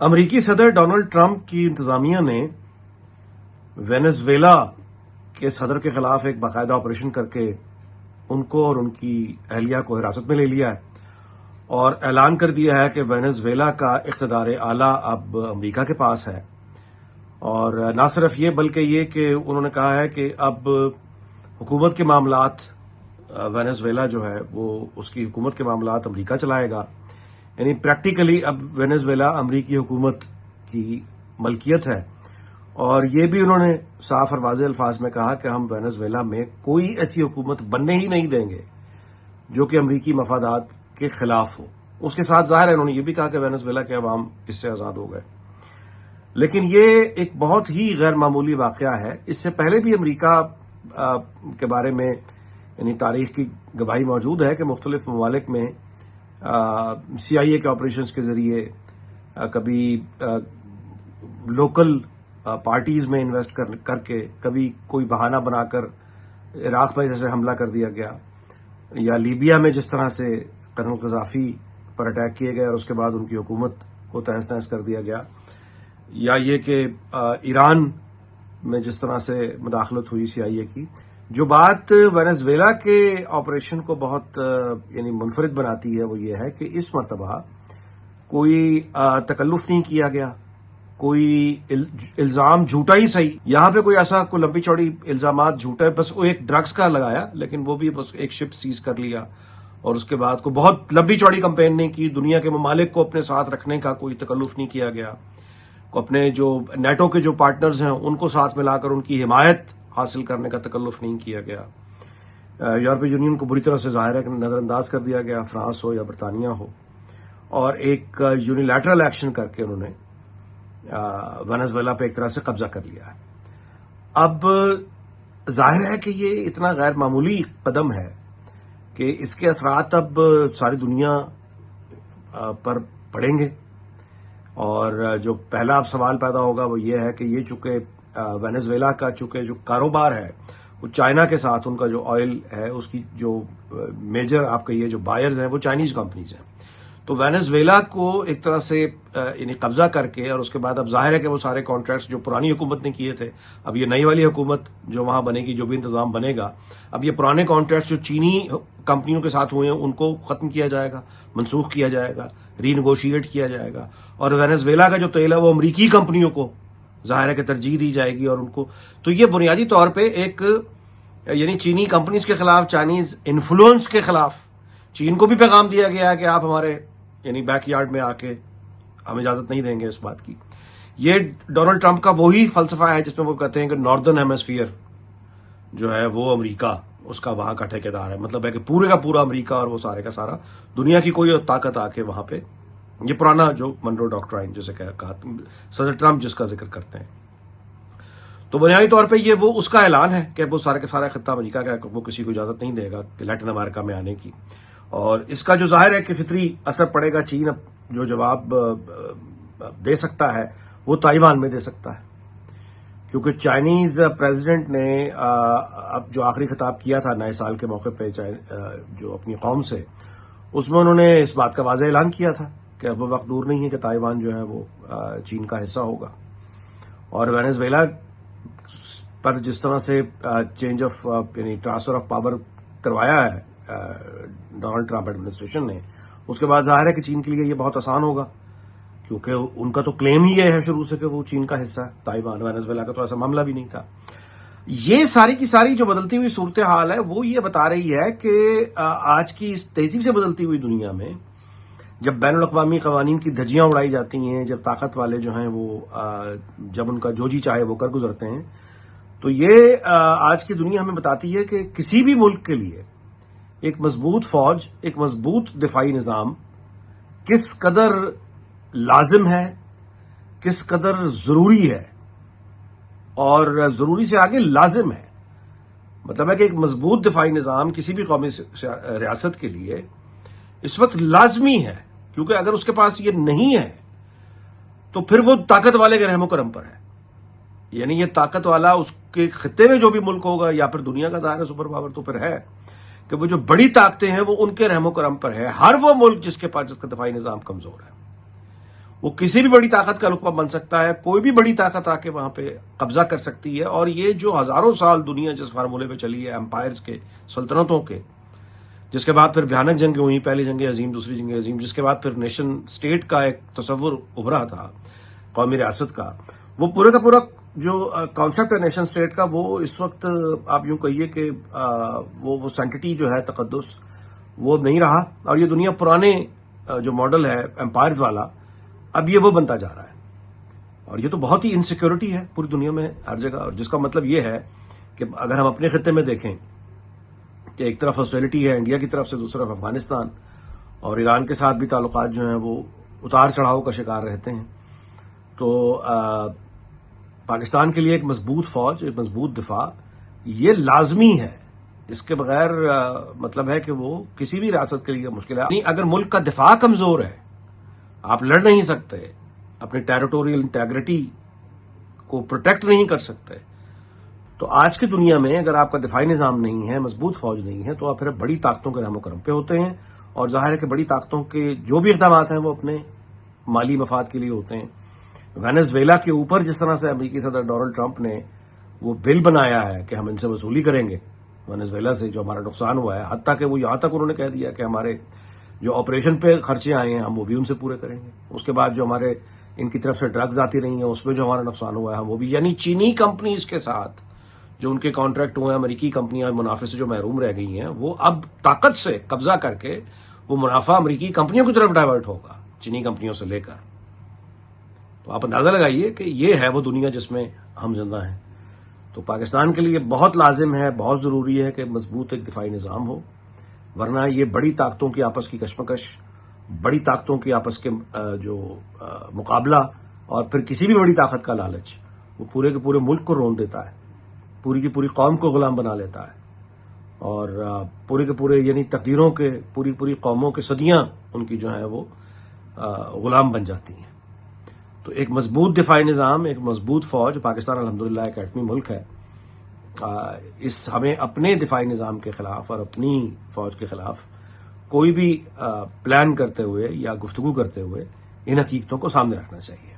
امریکی صدر Donald Trump کی انتظامیہ نے وینزویلا کے صدر کے خلاف ایک باقاعدہ آپریشن کر کے ان کو اور ان کی اہلیہ کو حراست میں لے لیا ہے اور اعلان کر دیا ہے کہ وینزویلا کا اقتدار اعلیٰ اب امریکہ کے پاس ہے۔ اور نہ صرف یہ بلکہ یہ کہ انہوں نے کہا ہے کہ اب حکومت کے معاملات وینزویلا جو ہے وہ اس کی حکومت کے معاملات امریکہ چلائے گا، یعنی پریکٹیکلی اب وینزویلا امریکی حکومت کی ملکیت ہے۔ اور یہ بھی انہوں نے صاف اور واضح الفاظ میں کہا کہ ہم وینزویلا میں کوئی ایسی حکومت بننے ہی نہیں دیں گے جو کہ امریکی مفادات کے خلاف ہو۔ اس کے ساتھ ظاہر ہے انہوں نے یہ بھی کہا کہ وینزویلا کے عوام اس سے آزاد ہو گئے، لیکن یہ ایک بہت ہی غیر معمولی واقعہ ہے۔ اس سے پہلے بھی امریکہ کے بارے میں یعنی تاریخ کی گواہی موجود ہے کہ مختلف ممالک میں CIA کے آپریشنز کے ذریعے کبھی لوکل پارٹیز میں انویسٹ کر کے، کبھی کوئی بہانہ بنا کر عراق میں جیسے حملہ کر دیا گیا، یا لیبیا میں جس طرح سے کرنل قذافی پر اٹیک کیے گئے اور اس کے بعد ان کی حکومت کو تہس نہس کر دیا گیا، یا یہ کہ ایران میں جس طرح سے مداخلت ہوئی CIA کی۔ جو بات وینزویلا کے آپریشن کو بہت یعنی منفرد بناتی ہے وہ یہ ہے کہ اس مرتبہ کوئی تکلف نہیں کیا گیا، کوئی الزام جھوٹا ہی صحیح، یہاں پہ کوئی ایسا کوئی لمبی چوڑی الزامات جھوٹا ہے، بس وہ ایک ڈرگز کا لگایا، لیکن وہ بھی بس ایک شپ سیز کر لیا اور اس کے بعد کوئی بہت لمبی چوڑی کمپین نہیں کی، دنیا کے ممالک کو اپنے ساتھ رکھنے کا کوئی تکلف نہیں کیا گیا، اپنے جو نیٹو کے جو پارٹنرز ہیں ان کو ساتھ ملا کر ان کی حمایت حاصل کرنے کا تکلف نہیں کیا گیا۔ یورپی یونین کو بری طرح سے ظاہر ہے کہ نظر انداز کر دیا گیا، فرانس ہو یا برطانیہ ہو، اور ایک یونیلیٹرل ایکشن کر کے انہوں نے وینزویلا پہ ایک طرح سے قبضہ کر لیا ہے۔ اب ظاہر ہے کہ یہ اتنا غیر معمولی قدم ہے کہ اس کے اثرات اب ساری دنیا پر پڑیں گے، اور جو پہلا اب سوال پیدا ہوگا وہ یہ ہے کہ یہ چونکہ وینزویلا کا چونکہ جو کاروبار ہے وہ چائنا کے ساتھ، ان کا جو آئل ہے اس کی جو میجر آپ کہیے جو بائرز ہیں وہ چائنیز کمپنیز ہیں، تو وینزویلا کو ایک طرح سے یعنی قبضہ کر کے، اور اس کے بعد اب ظاہر ہے کہ وہ سارے کانٹریکٹس جو پرانی حکومت نے کیے تھے، اب یہ نئی والی حکومت جو وہاں بنے گی، جو بھی انتظام بنے گا، اب یہ پرانے کانٹریکٹس جو چینی کمپنیوں کے ساتھ ہوئے ہیں ان کو ختم کیا جائے گا، منسوخ کیا جائے گا، ری نیگوشیٹ کیا جائے گا، اور وینزویلا کا جو تیل ہے وہ امریکی کمپنیوں کو ظاہر ہے کہ ترجیح دی جائے گی، اور ان کو تو یہ بنیادی طور پہ ایک یعنی چینی کمپنیز کے خلاف، چائنیز انفلوئنس کے خلاف چین کو بھی پیغام دیا گیا ہے کہ آپ ہمارے یعنی بیک یارڈ میں آ کے ہم اجازت نہیں دیں گے اس بات کی۔ یہ ڈونلڈ ٹرمپ کا وہی فلسفہ ہے جس میں وہ کہتے ہیں کہ ناردرن ہیمسفیئر جو ہے وہ امریکا اس کا وہاں کا ٹھیکیدار ہے، مطلب ہے کہ پورے کا پورا امریکا اور وہ سارے کا سارا دنیا کی کوئی طاقت آ کے وہاں پہ، یہ پرانا جو منرو ڈاکٹرائن جسے کہا صدر ٹرمپ جس کا ذکر کرتے ہیں، تو بنیادی طور پہ یہ وہ اس کا اعلان ہے کہ وہ سارے کا سارا خطہ امریکہ کا، وہ کسی کو اجازت نہیں دے گا کہ لیٹن امریکہ میں آنے کی، اور اس کا جو ظاہر ہے کہ فطری اثر پڑے گا، چین اب جو جواب دے سکتا ہے وہ تائیوان میں دے سکتا ہے، کیونکہ چائنیز پریزیڈنٹ نے اب جو آخری خطاب کیا تھا نئے سال کے موقع پہ جو اپنی قوم سے، اس میں انہوں نے اس بات کا واضح اعلان کیا تھا کہ اب وہ وقت دور نہیں ہے کہ تائیوان جو ہے وہ چین کا حصہ ہوگا، اور وینزویلا پر جس طرح سے چینج آف یعنی ٹرانسفر آف پاور کروایا ہے ڈونلڈ ٹرمپ ایڈمنسٹریشن نے، اس کے بعد ظاہر ہے کہ چین کے لیے یہ بہت آسان ہوگا، کیونکہ ان کا تو کلیم ہی یہ ہے شروع سے کہ وہ چین کا حصہ ہے تائیوان، وینزویلا کا تو ایسا معاملہ بھی نہیں تھا۔ یہ ساری کی ساری جو بدلتی ہوئی صورتحال ہے وہ یہ بتا رہی ہے کہ آج کی اس تیزی سے بدلتی ہوئی دنیا میں جب بین الاقوامی قوانین کی دھجیاں اڑائی جاتی ہیں، جب طاقت والے جو ہیں وہ جب ان کا جو جی چاہے وہ کر گزرتے ہیں، تو یہ آج کی دنیا ہمیں بتاتی ہے کہ کسی بھی ملک کے لیے ایک مضبوط فوج، ایک مضبوط دفاعی نظام کس قدر لازم ہے، کس قدر ضروری ہے، اور ضروری سے آگے لازم ہے، مطلب ہے کہ ایک مضبوط دفاعی نظام کسی بھی قومی ریاست کے لیے اس وقت لازمی ہے، کیونکہ اگر اس کے پاس یہ نہیں ہے تو پھر وہ طاقت والے کے رحم و کرم پر ہے، یعنی یہ طاقت والا اس کے خطے میں جو بھی ملک ہوگا یا پھر دنیا کا ظاہر سپر پاور تو پھر ہے کہ وہ جو بڑی طاقتیں ہیں وہ ان کے رحم و کرم پر ہے، ہر وہ ملک جس کے پاس جس کا دفاعی نظام کمزور ہے، وہ کسی بھی بڑی طاقت کا لقمہ بن سکتا ہے، کوئی بھی بڑی طاقت آ کے وہاں پہ قبضہ کر سکتی ہے. اور یہ جو ہزاروں سال دنیا جس فارمولے پہ چلی ہے امپائرز کے، سلطنتوں کے، جس کے بعد پھر بھیانک جنگیں ہوئی، پہلی جنگ عظیم، دوسری جنگ عظیم، جس کے بعد پھر نیشن سٹیٹ کا ایک تصور ابھرا تھا، قومی ریاست کا، وہ پورے کا پورا جو کانسیپٹ ہے نیشن سٹیٹ کا، وہ اس وقت آپ یوں کہیے کہ وہ سینٹٹی جو ہے تقدس وہ نہیں رہا. اور یہ دنیا پرانے جو ماڈل ہے امپائرز والا، اب یہ وہ بنتا جا رہا ہے. اور یہ تو بہت ہی انسیکیورٹی ہے پوری دنیا میں ہر جگہ. اور جس کا مطلب یہ ہے کہ اگر ہم اپنے خطے میں دیکھیں کہ ایک طرف ہاسٹیلٹی ہے انڈیا کی طرف سے، دوسری طرف افغانستان اور ایران کے ساتھ بھی تعلقات جو ہیں وہ اتار چڑھاؤ کا شکار رہتے ہیں. تو پاکستان کے لیے ایک مضبوط فوج، ایک مضبوط دفاع یہ لازمی ہے. اس کے بغیر مطلب ہے کہ وہ کسی بھی ریاست کے لیے مشکل ہے. اگر ملک کا دفاع کمزور ہے، آپ لڑ نہیں سکتے، اپنی ٹیریٹوریل انٹیگریٹی کو پروٹیکٹ نہیں کر سکتے، تو آج کی دنیا میں اگر آپ کا دفاعی نظام نہیں ہے، مضبوط فوج نہیں ہے، تو آپ پھر بڑی طاقتوں کے رحم و کرم پہ ہوتے ہیں. اور ظاہر ہے کہ بڑی طاقتوں کے جو بھی اقدامات ہیں وہ اپنے مالی مفاد کے لیے ہوتے ہیں. وینزویلا کے اوپر جس طرح سے امریکی صدر ڈونلڈ ٹرمپ نے وہ بل بنایا ہے کہ ہم ان سے وصولی کریں گے وینزویلا سے جو ہمارا نقصان ہوا ہے، حتیٰ کہ وہ یہاں تک انہوں نے کہہ دیا کہ ہمارے جو آپریشن پہ خرچے آئے ہیں ہم وہ بھی ان سے پورے کریں گے. اس کے بعد جو ہمارے ان کی طرف سے ڈرگز آتی رہی ہیں اس میں جو ہمارا نقصان ہوا ہے ہم وہ بھی، یعنی چینی کمپنیز کے ساتھ جو ان کے کانٹریکٹ ہوئے ہیں، امریکی کمپنیاں منافع سے جو محروم رہ گئی ہیں، وہ اب طاقت سے قبضہ کر کے وہ منافع امریکی کمپنیوں کی طرف ڈائیورٹ ہوگا، چینی کمپنیوں سے لے کر. تو آپ اندازہ لگائیے کہ یہ ہے وہ دنیا جس میں ہم زندہ ہیں. تو پاکستان کے لیے بہت لازم ہے، بہت ضروری ہے کہ مضبوط ایک دفاعی نظام ہو، ورنہ یہ بڑی طاقتوں کی آپس کی کشمکش، بڑی طاقتوں کی آپس کے جو مقابلہ، اور پھر کسی بھی بڑی طاقت کا لالچ، وہ پورے کے پورے ملک کو رون دیتا ہے، پوری کی پوری قوم کو غلام بنا لیتا ہے. اور پورے کے پورے یعنی تقدیروں کے، پوری قوموں کے صدیاں ان کی جو ہیں وہ غلام بن جاتی ہیں. تو ایک مضبوط دفاعی نظام، ایک مضبوط فوج، پاکستان الحمدللہ ایک ایٹمی ملک ہے، ہمیں اپنے دفاعی نظام کے خلاف اور اپنی فوج کے خلاف کوئی بھی پلان کرتے ہوئے یا گفتگو کرتے ہوئے ان حقیقتوں کو سامنے رکھنا چاہیے.